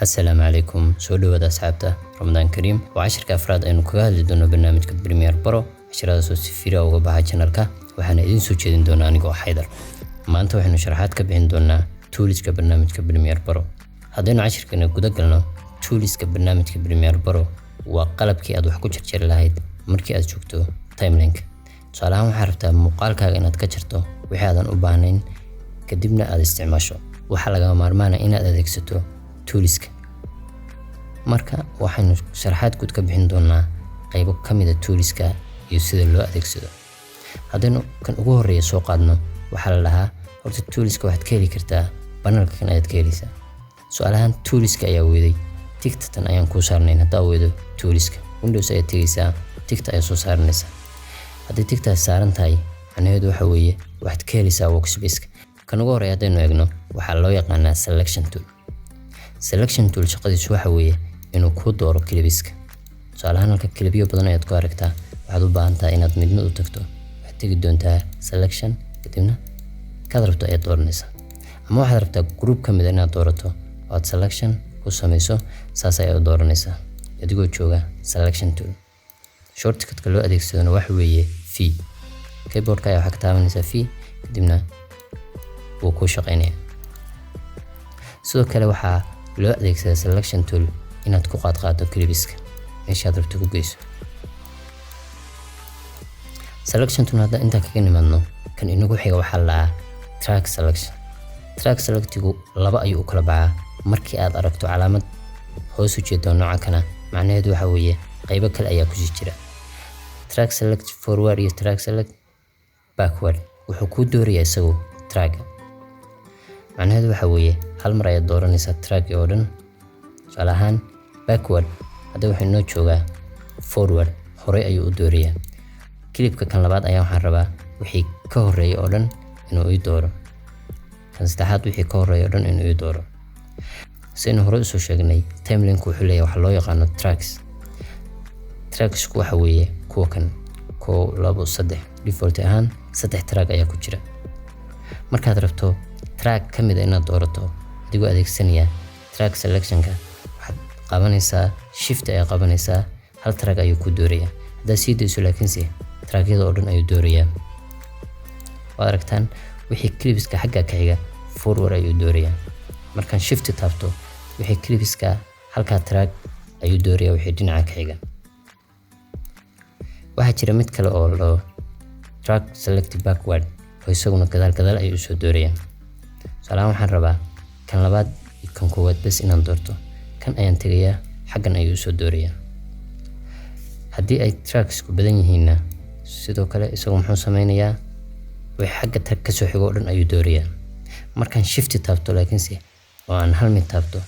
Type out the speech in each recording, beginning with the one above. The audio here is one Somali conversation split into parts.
السلام عليكم سو dhawaada asxaabta Ramadan Kareem waa casharka afraad aynu kaga hadli doono barnaamijka Premiere Pro casharadaas oo si fiira uga baxa channelka waxaana idin soo jeedin doonaa anigoo Xaydar maanta waxaanu sharaxaad ka bixin doonaa toolska barnaamijka Premiere Pro haddaynu casharkana guda galno toolska barnaamijka Premiere Pro waa qalabkii aad wax ku jarjari lahayd markii aad joogto timeline tusaale ahaan waxaad rabtaa muuqaalkaaga inaad ka jarto wixii aadan u baahnayn kadibna aad isticmaasho waxa laga maarmaana inaad adeegsato toolska marka waxaanu sharaxaad guud ka bixin doonaa qaybo kamid ah toolska iyo sida loo adeegsado haddaynu kan ugu horeeya soo qaadno waxa la lahaa horta toolska waxaad ka heli kartaa panelka kan ayaad ka helaysaa su'aalahan toolska ayaa weeday tigtan ayaan ku saarnayn hadaa weedo toolska Windows ayaa tagaysaa tigta ayaa soo saaranaysaa haddii tigtaas saaran tahay macnaheedu waxa weeye waxaad ka helaysaa workspace kan ugu horeeya haddaynu eegno waxaa loo yaqaanaa selection tool shaqadiisu waxa weeye inuu ku dooro clipska tusaalahaan halka clipyo badan ayaad ku aragtaa waxaad u baahan tahay inaad mid u tagto waxaad tagi doontaa selection kadibna kaad rabto ayaad dooranaysaa ama waxaad rabtaa group kamid inaad doorato oo aad selection ku samayso saas ayaad dooranaysaa adigoo jooga selection tool shortcut-ka loo adeegsadana waxa weeye V keyboard-ka ayaa waxaad ka taabanaysaa V kadibna wuu ku shaqeynayaa sidoo kale waxaa loo adeegsadaa selection tool inaad ku qaadqaato clipska meeshaad rabto ku geyso selection tool hadda inta kaga nimaadno kan inagu xiga waxa la track selectigu laba ayuu u kala baxaa markii aad aragto calaamad hoos u jeedo nooca kana macnaheedu waxa weeye qaybo kale ayaa ku jira track select forward iyo track select backward wuxuu ku doorayaa isagu track macnaheedu waxa weeye hal mar ayaad dooranaysaa track oo dhan tusaale ahaan backward hadda waxay noo joogaa forward hore ayuu u doorayaa clipka kan labaad ayaa waxaan rabaa wixii ka horeeya oo dhan inuu ii dooro kan saddexaad wixii ka horeeya oo dhan inuu ii dooro sidaynu hore usoo sheegnay timeline-ku wuxuu leeyahay waxa loo yaqaano tracksku waxa weeye kuwa kan 1 2 3 default ahaan 3 track ayaa ku jira markaad rabto track kamid inaad doorato adigoo adeegsanaya track selectionka waxaad qabanaysaa shift ayaa qabanaysaa hal track ayuu ku doorayaa hadaa sii dayso laakiinse trackyada oo dhan ayuu doorayaa waad aragtaan wixii clipska xagga ka xiga forward ayuu doorayaa markaan shift taabto wixii clipska halka track ayuu doorayaa wixii dhinaca ka xiga waxaa jira mid kale oo loo track select backward oo isaguna gadaal ayuu soo doorayaa salaam waxaan rabaa kan labaad iyo kan koowaad bas inaan doorto kan ayaan tagayaa xaggan ayuu soo doorayaa haddii ay tracks ku badan yihiinna sidoo kale isagu muxuu sameynayaa way xagga track ka soo xigo dhan ayuu doorayaa markaan shift taabto laakiinse oo aan hal mid taabto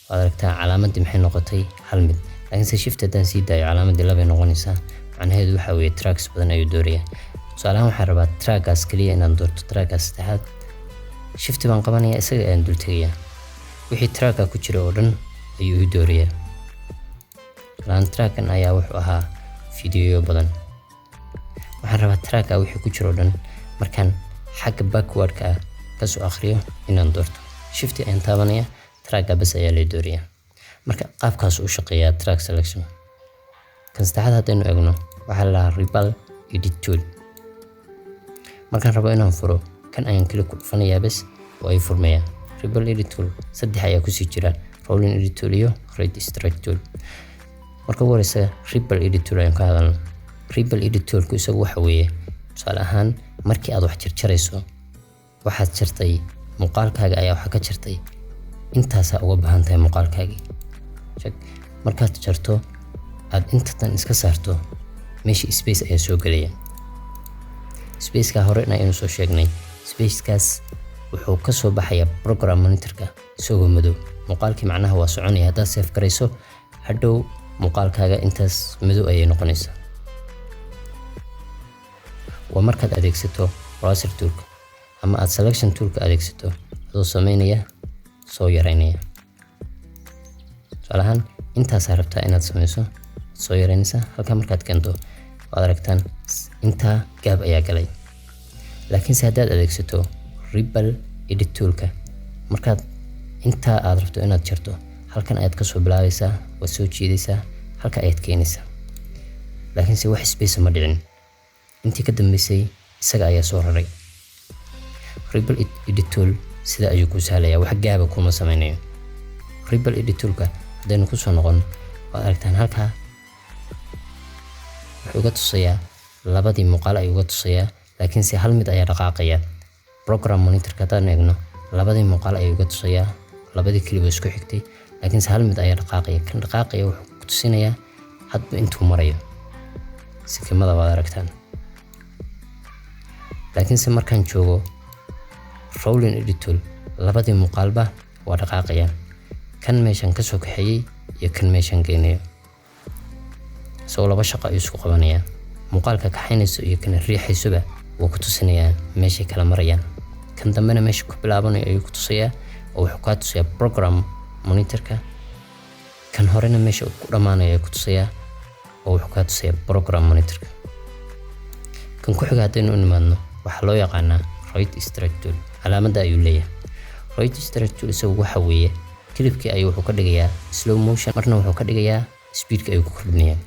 waad aragtaa calaamadii maxay noqotay hal mid laakiinse shift haddaan sii daayo calaamadii laba noqonaysaa macnaheedu waxa weeye tracks badan ayuu doorayaa tusaalahaan waxaan rabaa trackgaas kaliya inaan doorto trackgaas saddexaad shift baan qabanayaa isaga ayaan dul tagayaa wixii tracka ku jira oo dhan ayuu ii doorayaa laan trackan ayaa wuxuu ahaa fiidiyoyo badan waxaan rabaa tracka wixii ku jira oo dhan markaan xagga backward-ka ka soo akhriyo inaan doorto shift ayaan taabanayaa tracka bas ayaa la doorayaa marka qaabkaas u shaqeeyaa track selection kan saddexaad haddaynu eegno waxaa la lahaa rebel edit tool markaan rabo inaan furo kan ayaan kala ku dhufanayaa bas oo ay furmayaan rebel edit tool saddex ayaa ku sii jira rolling edit tool iyo right strike tool marka ugu horeysa rebel edit tool ayaan ka hadalno rebel edit toolku isagu waxa weeye tusaale ahaan markii aad wax jarjarayso waxaad jartay muuqaalkaaga ayaa waxa ka jartay intaasaa uga baahan tahay muuqaalkaagii markaad jarto aad intan iska saarto meesha space ayaa soo gelaya spaceka hore aynu soo sheegnay spacekaas wuxuu ka soo baxaya program monitorka isagoo madow muuqaalkii macnaha waa soconaya haddaad save garayso hadhow muuqaalkaaga intaas madow ayay noqonaysaa waa markaad adeegsato browser toolka ama aad selection toolka adeegsato adoo sameynaya soo yareynaya tusaalahaan intaasaa rabtaa inaad sameyso soo yareynaysaa halka markaad keento waad aragtaan intaa gaab ayaa galay laakiinse haddaad adeegsato rebel edit toolka markaad inta aad rabto inaad jarto halkan ayaad ka soo bilaabaysaa, waad soo jiidaysaa, halka ayaad keenaysaa. laakiinse wax space ma dhicin. intii ka dambeysay isaga ayaa soo raray. Rebel Edit Tool sida ayuu ku sahlayaa, wax gaaba kuma sameynayo. Rebel Edit Toolka haddaynu ku soo noqon, waad aragtaan halkaa wuxuu uga tusayaa labadii muuqaal ayuu uga tusayaa, laakiinse hal mid ayaa dhaqaaqaya. Program Monitorka haddaan eegno, labadii muuqaal ayuu uga tusayaa, labadii keliya isku xigtay, laakiinse hal mid ayaa dhaqaaqaya. kan dhaqaaqaya wuxuu ku tusinayaa hadba intuu marayo. sikimada waad aragtaan. laakiinse markaan joogo Rolling Edit Tool, labadii muuqaalba waa dhaqaaqayaan. kan meeshan ka soo kaxeeyay iyo kan meeshan geynayo, soo laba shaqo ayuu isku qabanaya. muuqaalka kaxaynayso iyo kan riixaysoba wuu ku tusinayaa meeshay kala marayaan. kan dambena meesha ku bilaabanayo ayuu ku tusayaa oo wuxuu ka tusayaa Program Monitorka. kan horena meesha uu ku dhamaanayo ayuu ku tusayaa oo wuxuu ka tusayaa Program Monitorka. kan ku xiga haddaynu u nimaadno, waxaa loo yaqaanaa Right Strike Tool. calaamadda ayuu leeyahay. Right Strike Tool isagu waxa weeye clipkii ayuu wuxuu ka dhigayaa slow motion, marna wuxuu ka dhigayaa speedka ayuu ku kordhinayaa.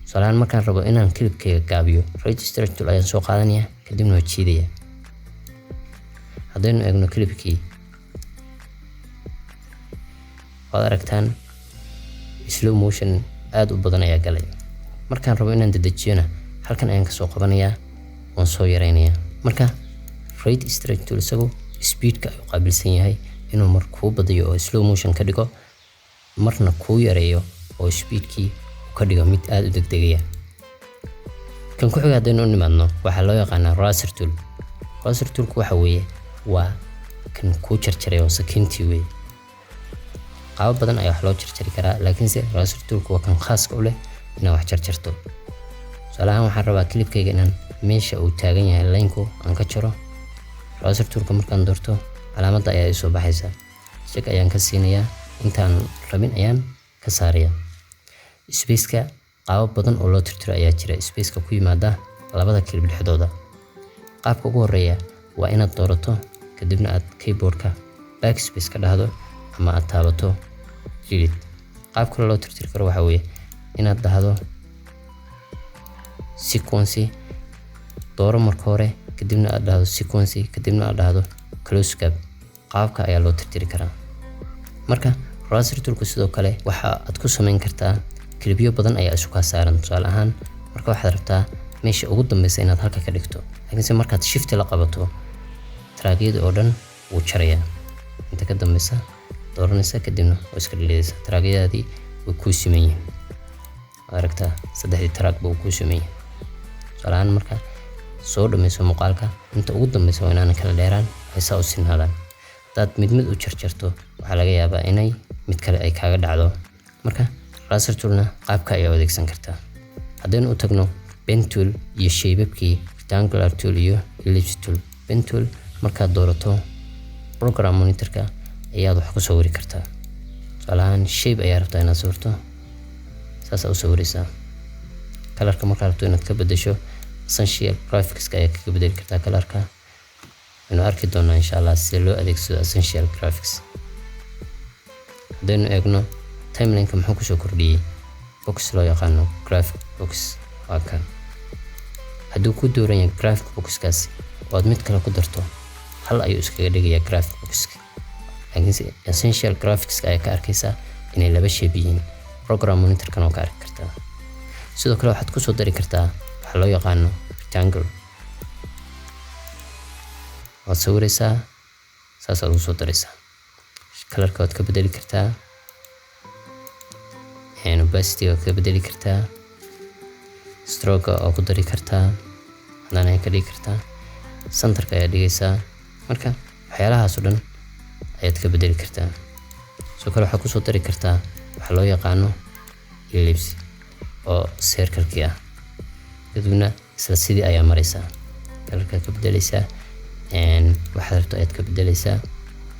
tusaalahaan markaan rabo inaan clipkayga gaabiyo, Right Strike Tool ayaan soo qaadanayaa, kadibna waa jiidayaa. haddaynu eegno clipkii, waad aragtaan slow motion aad u badan ayaa galay. markaan rabo inaan dedejiyona, halkan ayaan kasoo qabanayaa, waan soo yaraynayaa. marka Right Strike Tool isagu speedka ayuu qaabilsan yahay inuu mar kuu badiyo oo slow motion ka dhigo, marna kuu yareeyo oo speedkii ka dhigo mid aad u degdegaya. kan ku xiga haddaynu u nimaadno, waxaa loo yaqaanaa Raster Tool. Raster Toolku waxa weeye waa kan kuu jarjaray oo sakiintii weeye. qaabo badan ayaa wax loo jarjari karaa, laakiinse Raster Toolku waa kan khaaska u leh inaad wax jarjarto. tusaalahaan waxaan rabaa clipkayga inaan meesha uu taagan yahay line-ku aan ka jaro. Raster Toolka markaan doorto, calaamadda ayaa soo baxaysa. check ayaan ka siinayaa, intaan rabin ayaan ka saarayaa. Spaceka qaabo badan oo loo tirtiro ayaa jira. Spaceka ku yimaada labada clip dhexdooda. qaabka ugu horeeya waa inaad doorato, kadibna aad keyboardka backspace ka dhahdo ama aad taabato delete. qaab kale loo tirtiri karo waxa weeye inaad dhahdo sequence, dooro marka hore, kadibna aad dhahdo sequence, kadibna aad dhahdo close cap. qaabka ayaa loo tirtiri karaa. marka Raster Toolku sidoo kale waxa aad ku sameyn kartaa clipyo badan ayaa isu ka saaran. tusaale ahaan marka waxaad rabtaa meesha ugu dambeysa inaad halka ka dhigto, laakiinse markaad shift la qabato, trackyada oo dhan wuu jarayaa. inta ka dambeysa dooranaysa, kadibna waa iska dhigaysa. trackyadaadii way ku siman yihiin. waad aragtaa saddexdii track buu ku siman yahay. tusaale ahaan marka soo dhameyso muuqaalka, inta ugu dambeysa waa inaan kala dheeraan, ay saa u sinaadaan. haddaad mid mid u jarjarto, waxaa laga yaabaa inay mid kale ay kaaga dhacdo. marka Raster Toolna qaabka ayaa adeegsan kartaa. haddaynu u tagno Pen Tool iyo shaybabkii Rectangular Tool iyo Ellipse Tool. Pen Tool markaad doorato Program Monitorka ayaad wax ku sawiri kartaa. tusaale ahaan shape ayaa rabtaa inaad sawirto, saas u sawiraysaa. kalarka markaad rabto inaad ka bedesho, Essential Graphics ayaa ka bedeli kartaa kalarka. aynu arki doonaa insha Allah sida loo adeegsado Essential Graphics. haddaynu eegno timeline-ka muxuu kusoo kordhiyey box loo yaqaano graphic box. waa kan hadduu ku dooran yahay graphic boxkaasi oo aad mid kale ku darto, hal ayuu iskaga dhigayaa graphic boxka. laakiinse Essential Graphics ayaa ka arkaysaa inay laba shape yihiin. Program Monitorkan oo ka arki kartaa. sidoo kale waxaad kusoo dari kartaa waxa loo yaqaano rectangle. waad sawiraysaa, saas aad usoo daraysaa. kalarka waad ka bedeli kartaa, opacity waad ka bedeli kartaa, stroke oo ku dari kartaa, hadana ay ka dhigi kartaa, centerka ayaa dhigaysaa. marka waxyaalahaas oo dhan ayaad ka bedeli kartaa. sidoo kale waxaad kusoo dari kartaa waxa loo yaqaano ellipse oo circle-kii ah, kadibna isla sidii ayaa maraysaa. kalarka ka bedelaysaa, waxaad rabto ayaad ka bedelaysaa.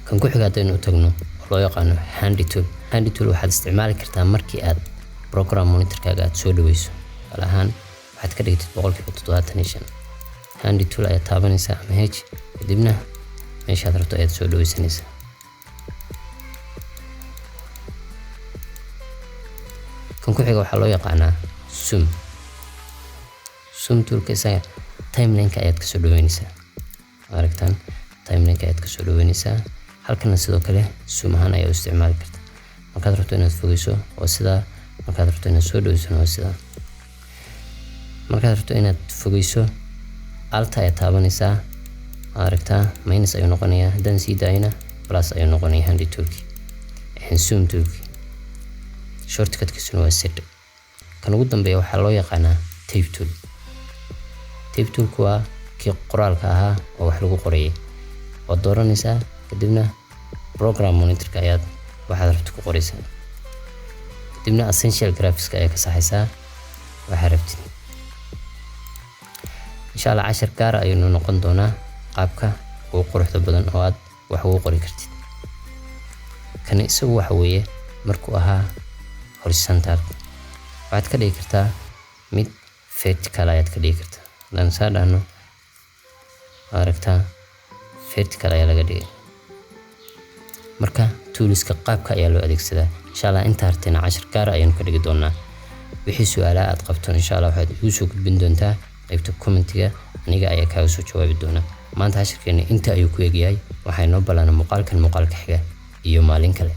kan ku xiga haddaynu u tagno oo loo yaqaano Handy Tool. Handy Tool waxaad isticmaali kartaa markii aad Program Monitorkaaga aad soo dhaweyso. tusaale ahaan waxaad ka dhigtid 75%. Handy Tool ayaa taabanaysaa ama H, kadibna meeshaad rabto ayaad soo dhaweysanaysaa. kan ku xiga waxaa loo yaqaanaa zoom toolka isaga timeline-ka ayaad kasoo dhaweynaysaa. aragtaan timeline-ka ayaad kasoo dhaweynaysaa. halkana sidoo kale zoom ahaan ayaa u isticmaali kartaa. markaad rabto inaad fogeyso waa sidaa, markaad rabto inaad soo dhaweyso waa sidaa. markaad rabto inaad fogeyso alt ayaad taabanaysaa. aragtaa minus ayuu noqonayaa, haddaan sii daayna plus ayuu noqonayaa handy toolki zoom toolki. shortcutkiisuna waa Z. kan ugu dambeeya waxaa loo yaqaanaa tape tool. tape toolku waa kii qoraalka ahaa oo wax lagu qorayay. waad dooranaysaa kadibna program monitorka ayaad waxaad rabto ku qoraysaa. kadibna essential graphics ayaa ka saxaysaa waxaad rabtid. insha Allah cashar gaar ah ayuu noqon doonaa qaabka ugu quruxda badan oo aad wax ugu qori kartid. kan isagu waxa weeye markuu ahaa horizontal waxaad ka dhigi kartaa mid vertical ayaad ka dhigi kartaa. haddaan saa dhahno aragtaa vertical ayaa laga dhigay. marka toolska qaabka ayaa loo adeegsadaa. insha Allah inta hartayna cashar gaar ah ayaan ka dhigi doonaa. wixii su'aalaha aad qabto insha Allah waxaad igu soo gudbin doontaa qaybta commentiga, aniga ayaa kaaga soo jawaabi doona. maanta cashirkeena inta ayuu ku egyahay. waxaa inoo ballan muuqaalka xiga iyo maalin kale.